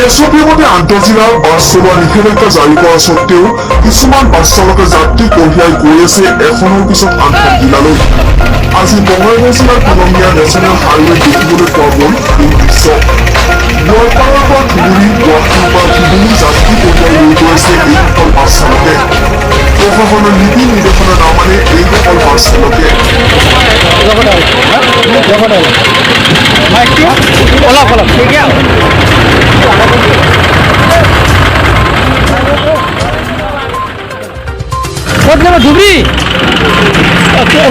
দেশব্যাপী আন্তঃজিলা বাছ চলোৱা নিষেধাজ্ঞা জাৰি কৰা স্বত্তেও কিছুমান বাছ চালকে যাত্ৰী কঢ়িয়াই গৈ আছে এখনৰ পিছত আনখন জিলালৈ। আজি বঙাইগাঁও জিলাৰ কলমীয়া নেশ্যনেল হাইৱে দেখিবলৈ পোৱা গ'ল এই দৃশ্য। গোৱালপাৰাৰ পৰা ধুবুৰী, গুৱাহাটীৰ পৰা ধুবুৰী যাত্ৰী কঢ়িয়াই লৈ গৈ আছে এইসকল বাছ চালকে। প্ৰশাসনৰ নীতি নিৰ্দেশনা নামানে এইসকল বাছ চালকে। ক'ত যাব ধুবুৰী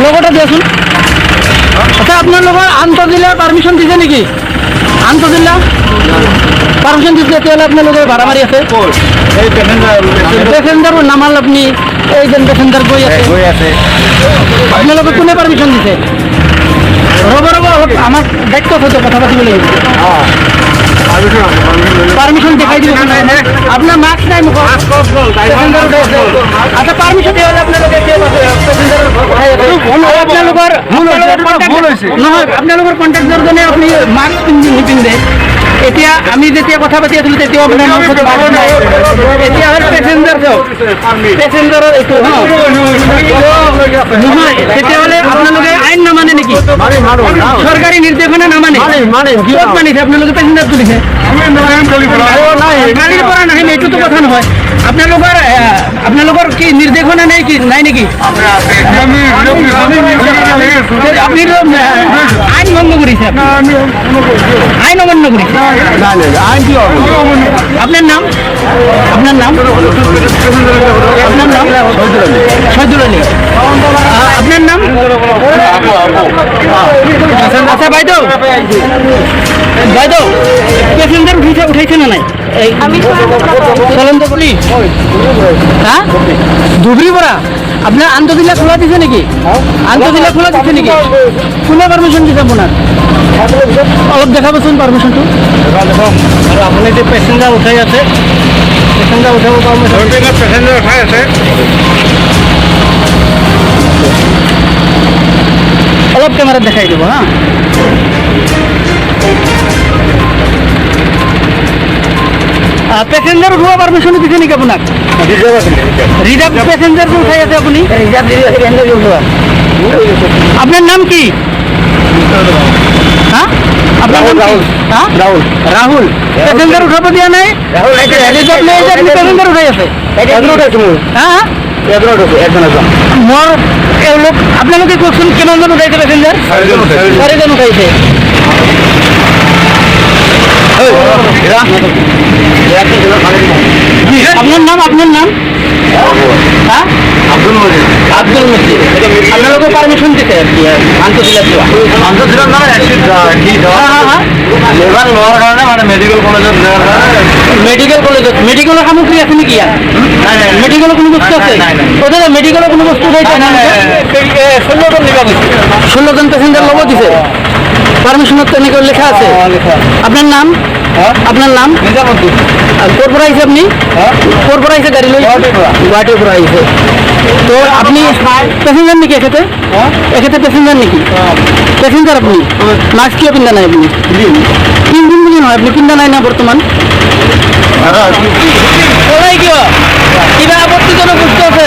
লগতে দিয়াচোন। আচ্ছা আপোনালোকৰ আন্তঃজিলাৰ পাৰ্মিশ্যন দিছে নেকি? আন্তঃজিলা পাৰ্মিশ্যন দিছে, তেতিয়াহ'লে আপোনালোকে ভাড়া মাৰি আছে। পেচেঞ্জাৰ নামাল আপুনি, এই যেন পেচেঞ্জাৰ গৈ আছে, আপোনালোকে কোনে পাৰ্মিশ্যন দিছে? ৰ'ব অলপ আমাক দায়িত্ব হয়তো কথা পাতিব লাগিব। পাৰ্মিশ্যন দেখাই দিব। আপোনাৰ মাস্ক নাই মোক। আচ্ছা পাৰ্মিশ্যন দিয়া হ'লে আপোনালোকে নহয়, আপোনালোকৰ কণ্ট্ৰেক্টৰজনে আপুনি মাস্ক নিপিন্ধে। এতিয়া আমি যেতিয়া কথা পাতি আছিলোঁ তেতিয়াও আপোনাৰ এতিয়া হ'ল পেচেঞ্জাৰ চব পেচেঞ্জাৰৰ এইটো নহয়, তেতিয়াহ'লে আপোনালোকে আইন নামানে নেকি? চৰকাৰী নিৰ্দেশনা নামানে? ক'ত মানিছে আপোনালোকে? পেচেঞ্জাৰ তুলিছে গাড়ীৰ পৰা নাহিলে এইটোতো কথা নহয়। আপোনালোকৰ কি নিৰ্দেশনা নাই কি নাই নেকি? আপুনি আইন ভংগ কৰিছে, আইন অমান্য কৰিছে। আপনার নাম? আপনার নাম? আপনার নাম শহীদুল আলী। আপনার নাম? আচ্ছা বাইদেউ, পেসেঞ্জার উঠাইছে না নাই? চলন্ত পুলিশ। হ্যাঁ ধুবুৰীৰ পৰা আপনার আন্তঃজিলা খোলা দিছে নেকি? আন্তঃজিলা খোলা দিছে নেকি? কোনে পাৰ্মিশ্যন দিছে আপোনাক? অলপ দেখাবচোন পাৰ্মিশ্যনটো। আৰু আপুনি যে পেচেঞ্জাৰ উঠাই আছে, পেচেঞ্জাৰ উঠাব পেচেঞ্জাৰ উঠাই আছে, অলপ কেমেৰাত দেখাই দিব হা। পেচেঞ্জাৰ উঠোৱা পাৰ্মিশ্যন দিছে নেকি আপোনাক? ৰিজাৰ্ভ পেচেঞ্জাৰ উঠাই আছে আপুনি? আপনার নাম কি? হ্যাঁ আপনার নাম রাহুল। হ্যাঁ রাহুল। রাহুল পেসেঞ্জার উঠাব দিয়া নাই? পেসেঞ্জার উঠাই আছে। হ্যাঁ মোৰ এওঁলোক আপোনালোকে কওকচোন কিমানজন উঠাইছে পেসেঞ্জাৰ? 4জন উঠাইছে। আপনার নাম? আপনার নাম? হ্যাঁ আব্দুল মজিদ। আব্দুল মজিদ আপনালোকে পারমিশন দিতে আন্তঃজিলা লেবার লোৱাৰ কাৰণে মানে মেডিকেল কলেজত মেডিকেলৰ সামগ্ৰী আছে নেকি? মেডিকেলৰ কোনো বস্তু আছে? মেডিকেলৰ কোনো বস্তু 16জন নিবা গৈছে। 16জন পেচেঞ্জাৰ ল'ব দিছে পারমিশনত তেনেকৈ লেখা আছে। আপনার নাম? আপনার নাম? ক'ৰ পৰা আহিছে আপনি? ক'ৰ পৰা আহিছে গাড়ী লৈ? গুৱাহাটীৰ পৰা আহিছে। তো আপনি পেসেঞ্জার নেকি? এখেতে পেসেঞ্জার নেকি? পেসেঞ্জার আপনি? মাস্ক কিয় পিন্ধা নাই আপনি? 3 দিন বুলি নহয়, আপনি পিন্ধা নাই না বৰ্তমান? কিয় কিবা আপত্তিজনক বস্তু আছে?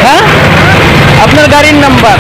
হ্যাঁ আপনার গাড়ির নাম্বার